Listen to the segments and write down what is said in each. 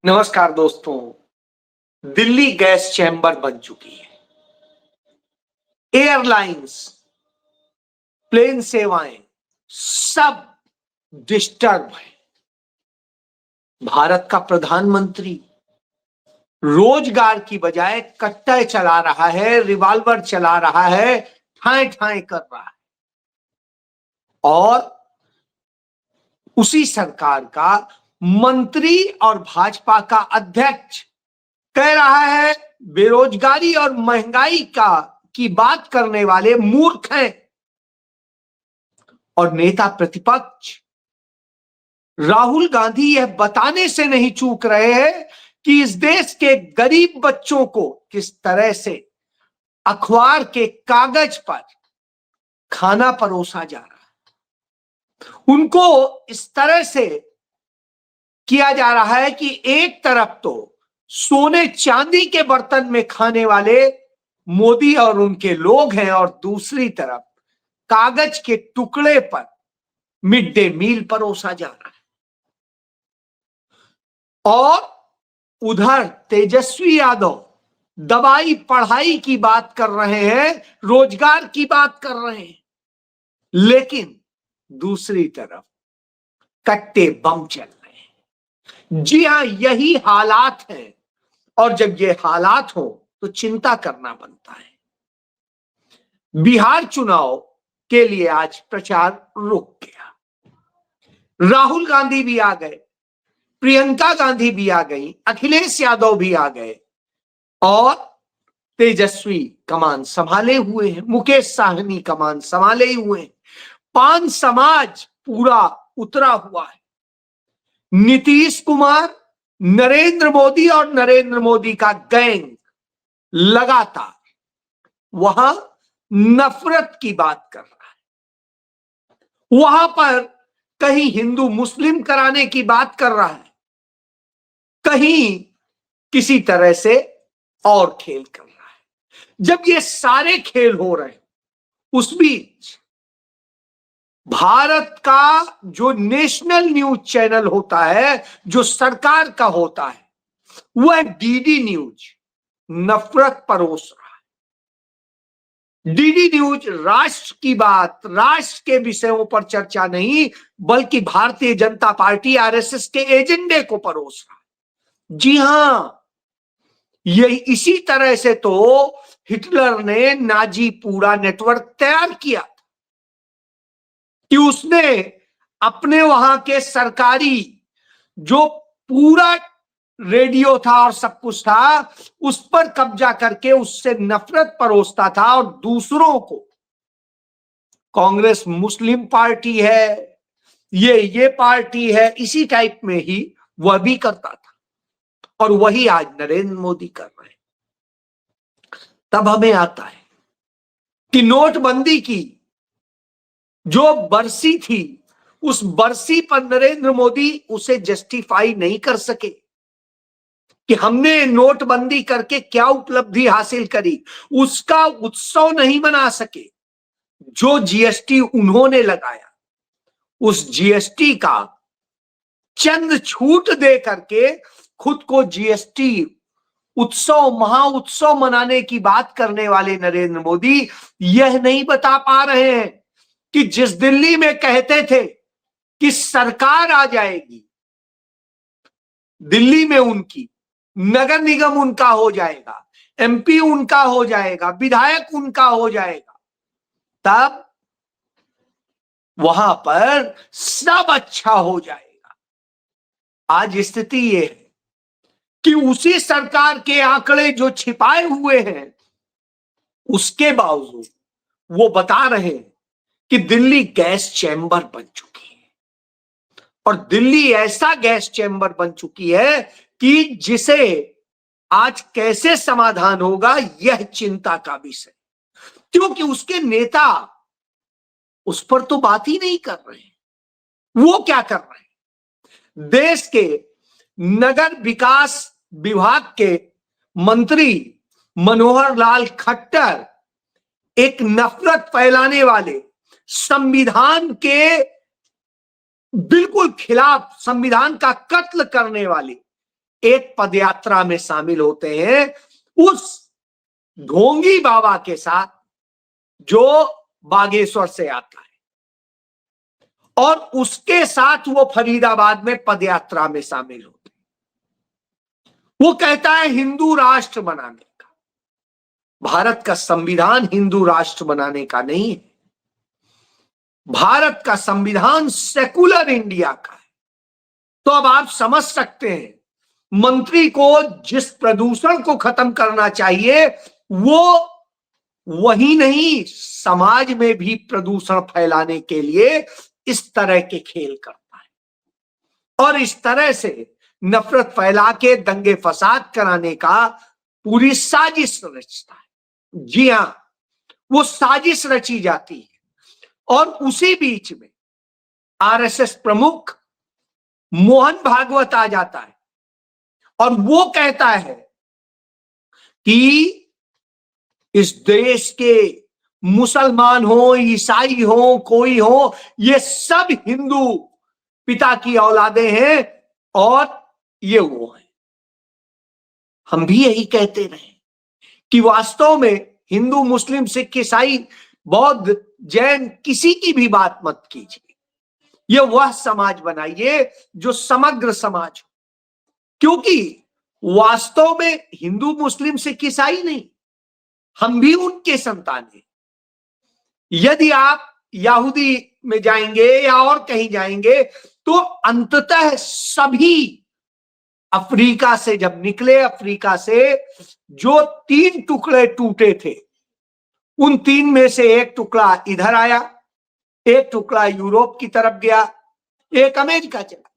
नमस्कार दोस्तों। Delhi gas chamber बन चुकी है। एयरलाइंस, प्लेन सेवाएं सब डिस्टर्ब है। भारत का प्रधानमंत्री रोजगार की बजाय कट्टे चला रहा है, रिवॉल्वर चला रहा है, ठाए ठाए कर रहा है। और उसी सरकार का मंत्री और भाजपा का अध्यक्ष कह रहा है बेरोजगारी और महंगाई की बात करने वाले मूर्ख हैं। और नेता प्रतिपक्ष राहुल गांधी यह बताने से नहीं चूक रहे हैं कि इस देश के गरीब बच्चों को किस तरह से अखबार के कागज पर खाना परोसा जा रहा है। उनको इस तरह से किया जा रहा है कि एक तरफ तो सोने चांदी के बर्तन में खाने वाले मोदी और उनके लोग हैं, और दूसरी तरफ कागज के टुकड़े पर मिड डे मील परोसा जा रहा है। और उधर तेजस्वी यादव दवाई पढ़ाई की बात कर रहे हैं, रोजगार की बात कर रहे हैं, लेकिन दूसरी तरफ कट्टे बम चल रहे हैं। जी हां, यही हालात हैं। और जब ये हालात हो तो चिंता करना बनता है। बिहार चुनाव के लिए आज प्रचार रुक गया। राहुल गांधी भी आ गए, प्रियंका गांधी भी आ गई, अखिलेश यादव भी आ गए, और तेजस्वी कमान संभाले हुए हैं, मुकेश साहनी कमान संभाले हुए हैं। पान समाज पूरा उतरा हुआ है। नीतीश कुमार, नरेंद्र मोदी और नरेंद्र मोदी का गैंग लगातार वहां नफरत की बात कर रहा है। वहां पर कहीं हिंदू मुस्लिम कराने की बात कर रहा है, कहीं किसी तरह से और खेल कर रहा है। जब ये सारे खेल हो रहे हैं, उस बीच भारत का जो नेशनल न्यूज चैनल होता है, जो सरकार का होता है, वह डीडी न्यूज नफरत परोस रहा है। डीडी न्यूज राष्ट्र की बात, राष्ट्र के विषयों पर चर्चा नहीं, बल्कि भारतीय जनता पार्टी आरएसएस के एजेंडे को परोस रहा है। जी हां, यही इसी तरह से तो हिटलर ने नाजी पूरा नेटवर्क तैयार किया कि उसने अपने वहां के सरकारी जो पूरा रेडियो था और सब कुछ था, उस पर कब्जा करके उससे नफरत परोसता था, और दूसरों को कांग्रेस मुस्लिम पार्टी है, ये पार्टी है, इसी टाइप में ही वह भी करता था। और वही आज नरेंद्र मोदी कर रहे हैं। तब हमें आता है कि नोटबंदी की जो बरसी थी, उस बरसी पर नरेंद्र मोदी उसे जस्टिफाई नहीं कर सके कि हमने नोटबंदी करके क्या उपलब्धि हासिल करी। उसका उत्सव नहीं मना सके। जो जीएसटी उन्होंने लगाया, उस जीएसटी का चंद छूट दे करके खुद को जीएसटी उत्सव, महा उत्सव मनाने की बात करने वाले नरेंद्र मोदी यह नहीं बता पा रहे हैं कि जिस दिल्ली में कहते थे कि सरकार आ जाएगी, दिल्ली में उनकी नगर निगम उनका हो जाएगा, एमपी उनका हो जाएगा, विधायक उनका हो जाएगा, तब वहां पर सब अच्छा हो जाएगा। आज स्थिति यह है कि उसी सरकार के आंकड़े जो छिपाए हुए हैं, उसके बावजूद वो बता रहे हैं कि दिल्ली गैस चैम्बर बन चुकी है। और दिल्ली ऐसा गैस चैम्बर बन चुकी है कि जिसे आज कैसे समाधान होगा, यह चिंता का विषय, क्योंकि उसके नेता उस पर तो बात ही नहीं कर रहे हैं। वो क्या कर रहे हैं? देश के नगर विकास विभाग के मंत्री मनोहर लाल खट्टर एक नफरत फैलाने वाले, संविधान के बिल्कुल खिलाफ, संविधान का कत्ल करने वाले एक पदयात्रा में शामिल होते हैं उस ढोंगी बाबा के साथ जो बागेश्वर से आता है, और उसके साथ वो फरीदाबाद में पदयात्रा में शामिल होते हैं। वो कहता है हिंदू राष्ट्र बनाने का। भारत का संविधान हिंदू राष्ट्र बनाने का नहीं है, भारत का संविधान सेकुलर इंडिया का है। तो अब आप समझ सकते हैं, मंत्री को जिस प्रदूषण को खत्म करना चाहिए वो वही नहीं, समाज में भी प्रदूषण फैलाने के लिए इस तरह के खेल करता है, और इस तरह से नफरत फैला के दंगे फसाद कराने का पूरी साजिश रचता है। जी हां, वो साजिश रची जाती है, और उसी बीच में आरएसएस प्रमुख मोहन भागवत आ जाता है और वो कहता है कि इस देश के मुसलमान हो, ईसाई हो, कोई हो, ये सब हिंदू पिता की औलादे हैं और ये वो है। हम भी यही कहते रहे कि वास्तव में हिंदू, मुस्लिम, सिख, ईसाई, बौद्ध, जैन, किसी की भी बात मत कीजिए। ये वह समाज बनाइए जो समग्र समाज हो, क्योंकि वास्तव में हिंदू, मुस्लिम, सिख, ईसाई नहीं, हम भी उनके संतान हैं। यदि आप यहूदी में जाएंगे या और कहीं जाएंगे तो अंततः सभी अफ्रीका से जब निकले, अफ्रीका से जो 3 टुकड़े टूटे थे, उन 3 में से एक टुकड़ा इधर आया, एक टुकड़ा यूरोप की तरफ गया, एक अमेरिका चला।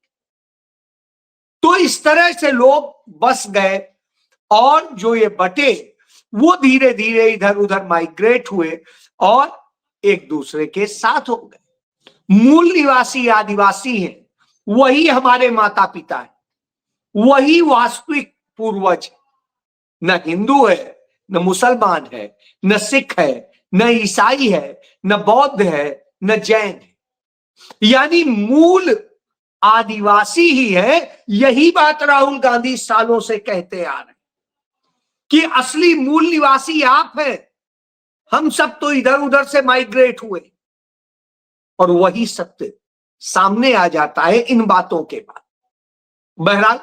तो इस तरह से लोग बस गए, और जो ये बटे वो धीरे धीरे इधर उधर माइग्रेट हुए और एक दूसरे के साथ हो गए। मूल निवासी आदिवासी हैं, वही हमारे माता पिता है, वही वास्तविक पूर्वज है। न हिंदू है, न मुसलमान है, न सिख है, न ईसाई है, न बौद्ध है, न जैन है, यानी मूल आदिवासी ही है। यही बात राहुल गांधी सालों से कहते आ रहे हैं कि असली मूल निवासी आप हैं, हम सब तो इधर उधर से माइग्रेट हुए। और वही सत्य सामने आ जाता है इन बातों के बाद। बहरहाल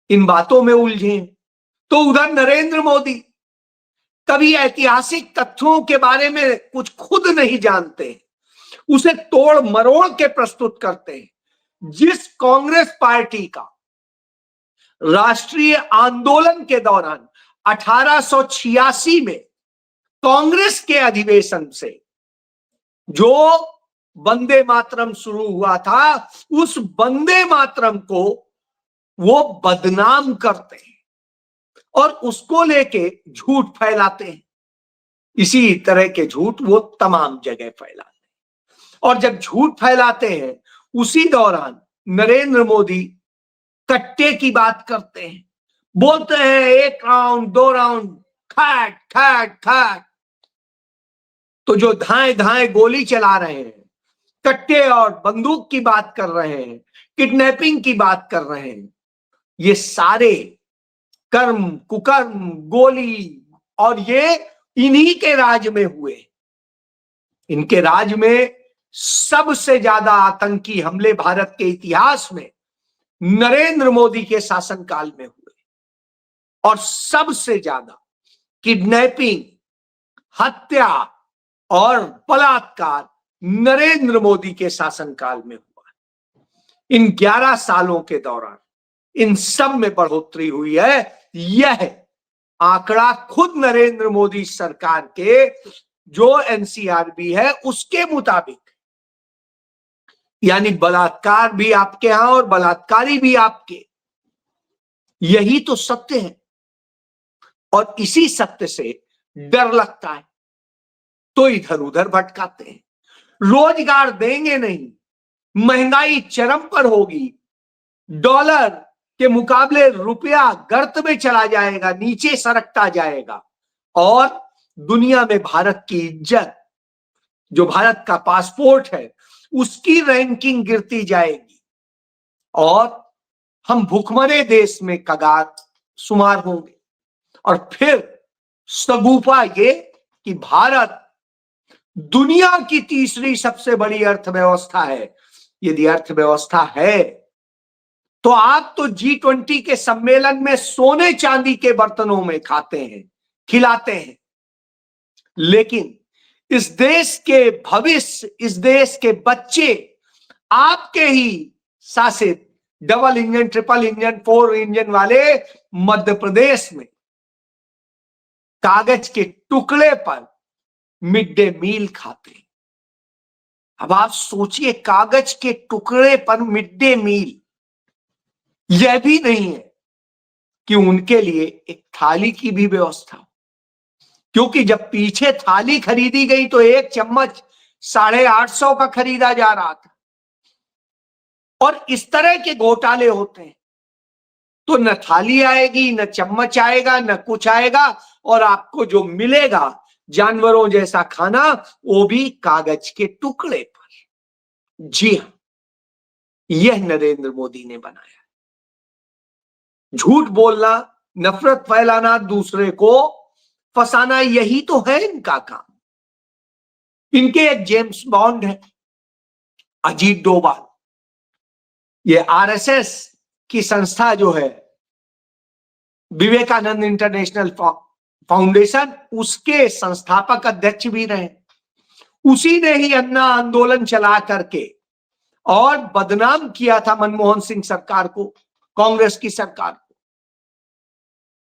इन बातों में उलझे तो उधर नरेंद्र मोदी कभी ऐतिहासिक तथ्यों के बारे में कुछ खुद नहीं जानते, उसे तोड़ मरोड़ के प्रस्तुत करते हैं। जिस कांग्रेस पार्टी का राष्ट्रीय आंदोलन के दौरान 1886 में कांग्रेस के अधिवेशन से जो वंदे मातरम शुरू हुआ था, उस वंदे मातरम को वो बदनाम करते हैं और उसको लेके झूठ फैलाते हैं। इसी तरह के झूठ वो तमाम जगह फैलाते हैं, और जब झूठ फैलाते हैं उसी दौरान नरेंद्र मोदी कट्टे की बात करते हैं, बोलते हैं 1 राउंड 2 राउंड खैट खैट खैट। तो जो धाए धाए गोली चला रहे हैं, कट्टे और बंदूक की बात कर रहे हैं, किडनैपिंग की बात कर रहे हैं, ये सारे कर्म कुकर्म गोली और ये इन्हीं के राज में हुए। इनके राज में सबसे ज्यादा आतंकी हमले भारत के इतिहास में नरेंद्र मोदी के शासनकाल में हुए, और सबसे ज्यादा किडनैपिंग, हत्या और बलात्कार नरेंद्र मोदी के शासनकाल में हुआ। इन 11 सालों के दौरान इन सब में बढ़ोतरी हुई है। यह आंकड़ा खुद नरेंद्र मोदी सरकार के जो एनसीआरबी है उसके मुताबिक, यानी बलात्कार भी आपके यहां और बलात्कारी भी आपके। यही तो सत्य है, और इसी सत्य से डर लगता है तो इधर उधर भटकाते हैं। रोजगार देंगे नहीं, महंगाई चरम पर होगी, डॉलर के मुकाबले रुपया गर्त में चला जाएगा, नीचे सरकता जाएगा, और दुनिया में भारत की इज्जत, जो भारत का पासपोर्ट है, उसकी रैंकिंग गिरती जाएगी, और हम भूखमरे देश में कगार शुमार होंगे। और फिर सगुफा ये कि भारत दुनिया की तीसरी सबसे बड़ी अर्थव्यवस्था है। यदि अर्थव्यवस्था है तो आप तो G20 के सम्मेलन में सोने चांदी के बर्तनों में खाते हैं, खिलाते हैं, लेकिन इस देश के भविष्य, इस देश के बच्चे आपके ही शासित double engine, triple engine, 4 engine वाले मध्य प्रदेश में कागज के टुकड़े पर मिड डे मील खाते हैं। अब आप सोचिए, कागज के टुकड़े पर मिड डे मील, यह भी नहीं है कि उनके लिए एक थाली की भी व्यवस्था हो, क्योंकि जब पीछे थाली खरीदी गई तो एक चम्मच 850 का खरीदा जा रहा था। और इस तरह के घोटाले होते हैं तो न थाली आएगी, न चम्मच आएगा, न कुछ आएगा, और आपको जो मिलेगा जानवरों जैसा खाना, वो भी कागज के टुकड़े पर। जी हां, यह नरेंद्र मोदी ने बनाया। झूठ बोलना, नफरत फैलाना, दूसरे को फंसाना, यही तो है इनका काम। इनके एक जेम्स बॉन्ड है, अजीत डोभाल। ये आरएसएस की संस्था जो है, विवेकानंद इंटरनेशनल फाउंडेशन, उसके संस्थापक अध्यक्ष भी रहे। उसी ने ही अन्ना आंदोलन चला करके और बदनाम किया था मनमोहन सिंह सरकार को, कांग्रेस की सरकार को।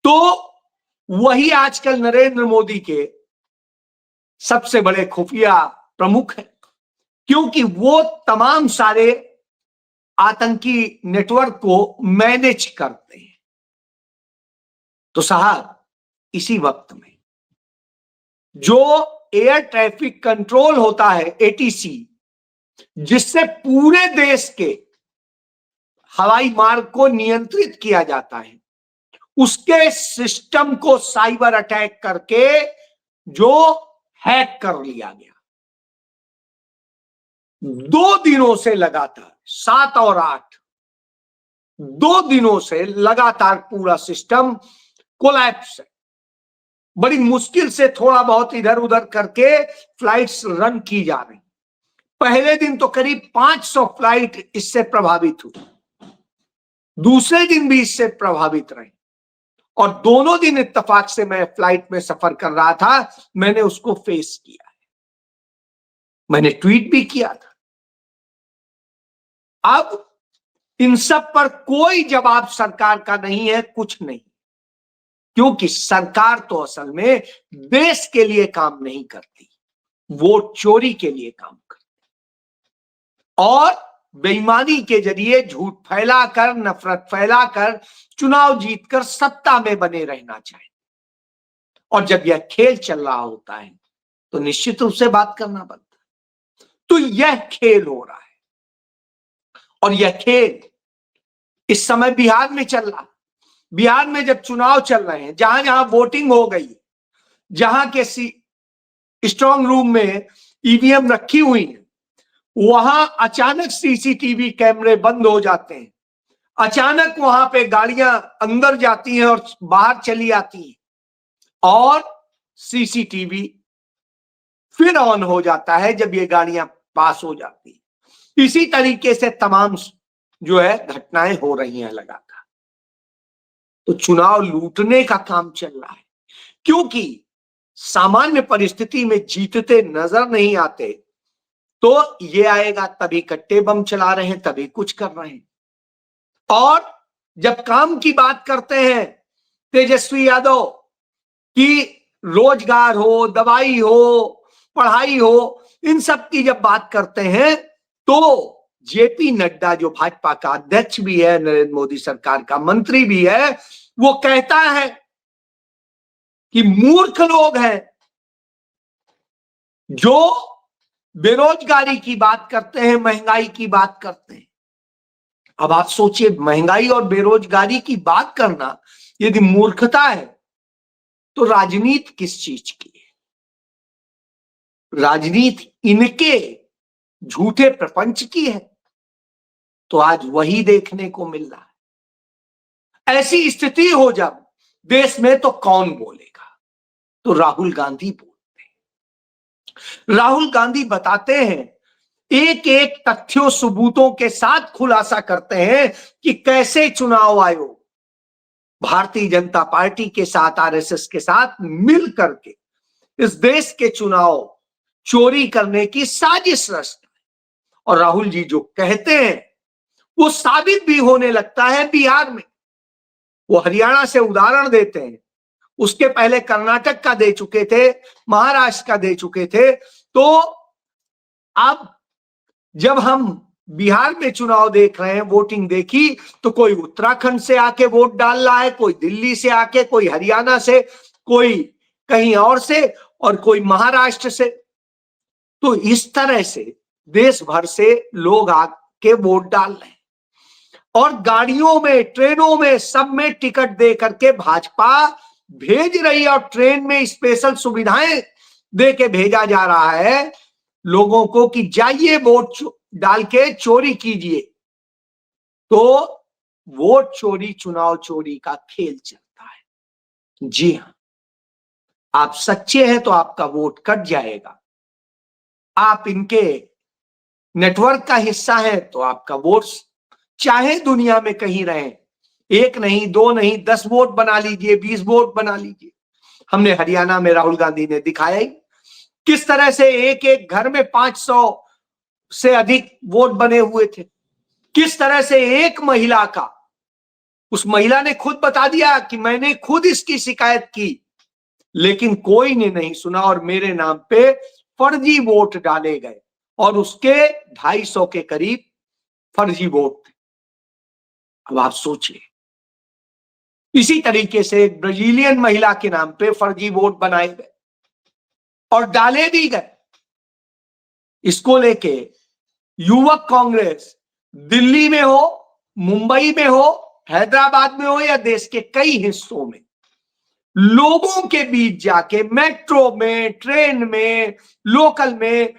तो वही आजकल नरेंद्र मोदी के सबसे बड़े खुफिया प्रमुख हैं, क्योंकि वो तमाम सारे आतंकी नेटवर्क को मैनेज करते हैं। तो साहब, इसी वक्त में जो एयर ट्रैफिक कंट्रोल होता है, एटीसी, जिससे पूरे देश के हवाई मार्ग को नियंत्रित किया जाता है, उसके सिस्टम को साइबर अटैक करके जो हैक कर लिया गया। 2 दिनों से लगातार, 7 और 8, 2 दिनों से लगातार पूरा सिस्टम कोलैप्स है। बड़ी मुश्किल से थोड़ा बहुत इधर उधर करके फ्लाइट्स रन की जा रही। पहले दिन तो करीब 500 फ्लाइट इससे प्रभावित हुई, दूसरे दिन भी इससे प्रभावित रहे। और दोनों दिन इत्तेफाक से मैं फ्लाइट में सफर कर रहा था, मैंने उसको फेस किया है, मैंने ट्वीट भी किया था। अब इन सब पर कोई जवाब सरकार का नहीं है, कुछ नहीं, क्योंकि सरकार तो असल में देश के लिए काम नहीं करती, वोट चोरी के लिए काम करती और बेईमानी के जरिए झूठ फैलाकर, नफरत फैलाकर चुनाव जीतकर सत्ता में बने रहना चाहे। और जब यह खेल चल रहा होता है तो निश्चित रूप से बात करना बनता है। तो यह खेल हो रहा है, और यह खेल इस समय बिहार में चल रहा है। बिहार में जब चुनाव चल रहे हैं, जहां जहां वोटिंग हो गई, जहां के स्ट्रांग रूम में ईवीएम रखी हुई है, वहां अचानक सीसीटीवी कैमरे बंद हो जाते हैं, अचानक वहां पे गाड़ियां अंदर जाती हैं और बाहर चली आती हैं, और सीसीटीवी फिर ऑन हो जाता है जब ये गाड़ियां पास हो जाती हैं। इसी तरीके से तमाम जो है घटनाएं हो रही हैं लगातार। तो चुनाव लूटने का काम चल रहा है, क्योंकि सामान्य परिस्थिति में जीतते नजर नहीं आते, तो ये आएगा तभी कट्टे बम चला रहे हैं, तभी कुछ कर रहे हैं। और जब काम की बात करते हैं तेजस्वी यादव कि रोजगार हो, दवाई हो, पढ़ाई हो, इन सब की जब बात करते हैं, तो जेपी नड्डा, जो भाजपा का अध्यक्ष भी है, नरेंद्र मोदी सरकार का मंत्री भी है, वो कहता है कि मूर्ख लोग हैं जो बेरोजगारी की बात करते हैं, महंगाई की बात करते हैं। अब आप सोचिए, महंगाई और बेरोजगारी की बात करना यदि मूर्खता है, तो राजनीति किस चीज की है? राजनीति इनके झूठे प्रपंच की है। तो आज वही देखने को मिल रहा है। ऐसी स्थिति हो जब देश में, तो कौन बोलेगा? तो राहुल गांधी बोलते हैं। राहुल गांधी बताते हैं, एक एक तथ्यों सबूतों के साथ खुलासा करते हैं कि कैसे चुनाव आयोग भारतीय जनता पार्टी के साथ, आरएसएस के साथ मिल करके इस देश के चुनाव चोरी करने की साजिश रचता है। और राहुल जी जो कहते हैं वो साबित भी होने लगता है बिहार में। वो हरियाणा से उदाहरण देते हैं, उसके पहले कर्नाटक का दे चुके थे, महाराष्ट्र का दे चुके थे। तो अब जब हम बिहार में चुनाव देख रहे हैं, वोटिंग देखी, तो कोई उत्तराखंड से आके वोट डाल रहा है, कोई दिल्ली से आके, कोई हरियाणा से, कोई कहीं और से, और कोई महाराष्ट्र से। तो इस तरह से देश भर से लोग आके वोट डाल रहे हैं, और गाड़ियों में, ट्रेनों में, सब में टिकट दे करके भाजपा भेज रही है, और ट्रेन में स्पेशल सुविधाएं दे के भेजा जा रहा है लोगों को कि जाइए वोट डाल के चोरी कीजिए। तो वोट चोरी, चुनाव चोरी का खेल चलता है। जी हां, आप सच्चे हैं तो आपका वोट कट जाएगा, आप इनके नेटवर्क का हिस्सा है तो आपका वोट, चाहे दुनिया में कहीं रहे, 1 नहीं, 2 नहीं, 10 वोट बना लीजिए, 20 वोट बना लीजिए। हमने हरियाणा में राहुल गांधी ने दिखाया ही किस तरह से एक एक घर में 500 से अधिक वोट बने हुए थे। किस तरह से एक महिला का, उस महिला ने खुद बता दिया कि मैंने खुद इसकी शिकायत की, लेकिन कोई ने नहीं सुना, और मेरे नाम पे फर्जी वोट डाले गए, और उसके 250 के करीब फर्जी वोट थे। अब आप सोचिए, इसी तरीके से एक ब्राजीलियन महिला के नाम पे फर्जी वोट बनाए गए और डाले भी गए। इसको लेके युवक कांग्रेस दिल्ली में हो, मुंबई में हो, हैदराबाद में हो, या देश के कई हिस्सों में लोगों के बीच जाके, मेट्रो में, ट्रेन में, लोकल में,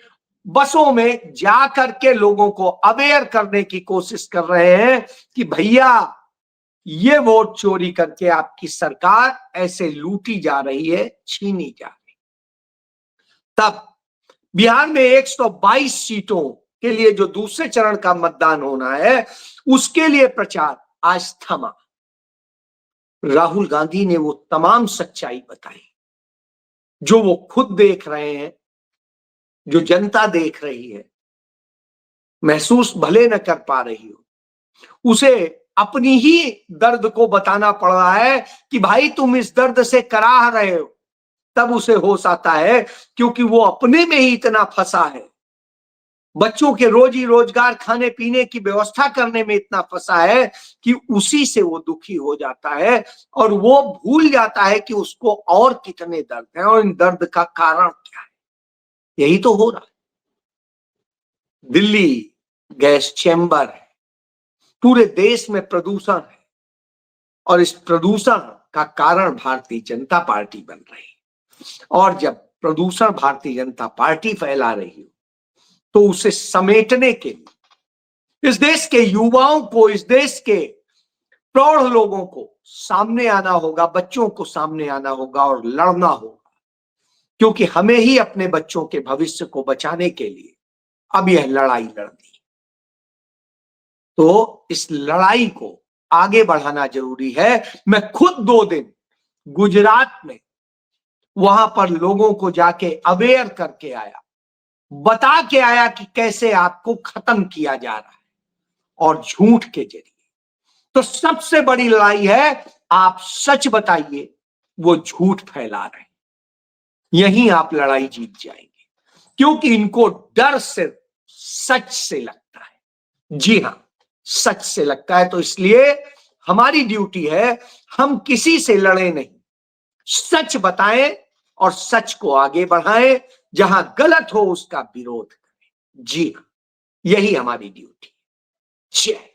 बसों में जाकर के लोगों को अवेयर करने की कोशिश कर रहे हैं कि भैया ये वोट चोरी करके आपकी सरकार ऐसे लूटी जा रही है, छीनी जा रही। तब बिहार में 122 सीटों के लिए जो दूसरे चरण का मतदान होना है, उसके लिए प्रचार आज थमा। राहुल गांधी ने वो तमाम सच्चाई बताई जो वो खुद देख रहे हैं, जो जनता देख रही है, महसूस भले न कर पा रही हो, उसे अपनी ही दर्द को बताना पड़ रहा है कि भाई तुम इस दर्द से कराह रहे हो। तब उसे होश आता है, क्योंकि वो अपने में ही इतना फंसा है, बच्चों के रोजी रोजगार, खाने पीने की व्यवस्था करने में इतना फंसा है कि उसी से वो दुखी हो जाता है, और वो भूल जाता है कि उसको और कितने दर्द हैं और इन दर्द का कारण क्या है। यही तो हो रहा है। दिल्ली गैस चैम्बर है, पूरे देश में प्रदूषण है, और इस प्रदूषण का कारण भारतीय जनता पार्टी बन रही है। और जब प्रदूषण भारतीय जनता पार्टी फैला रही हो, तो उसे समेटने के लिए इस देश के युवाओं को, इस देश के प्रौढ़ लोगों को सामने आना होगा, बच्चों को सामने आना होगा और लड़ना होगा, क्योंकि हमें ही अपने बच्चों के भविष्य को बचाने के लिए अब यह लड़ाई लड़नी। तो इस लड़ाई को आगे बढ़ाना जरूरी है। मैं खुद 2 दिन गुजरात में वहां पर लोगों को जाके अवेयर करके आया, बता के आया कि कैसे आपको खत्म किया जा रहा है, और झूठ के जरिए। तो सबसे बड़ी लड़ाई है, आप सच बताइए, वो झूठ फैला रहे हैं। यहीं आप लड़ाई जीत जाएंगे, क्योंकि इनको डर सिर्फ सच से लगता है। जी हां, सच से लगता है। तो इसलिए हमारी ड्यूटी है, हम किसी से लड़े नहीं, सच बताएं और सच को आगे बढ़ाएं, जहां गलत हो उसका विरोध करें। जी हां, यही हमारी ड्यूटी है। जय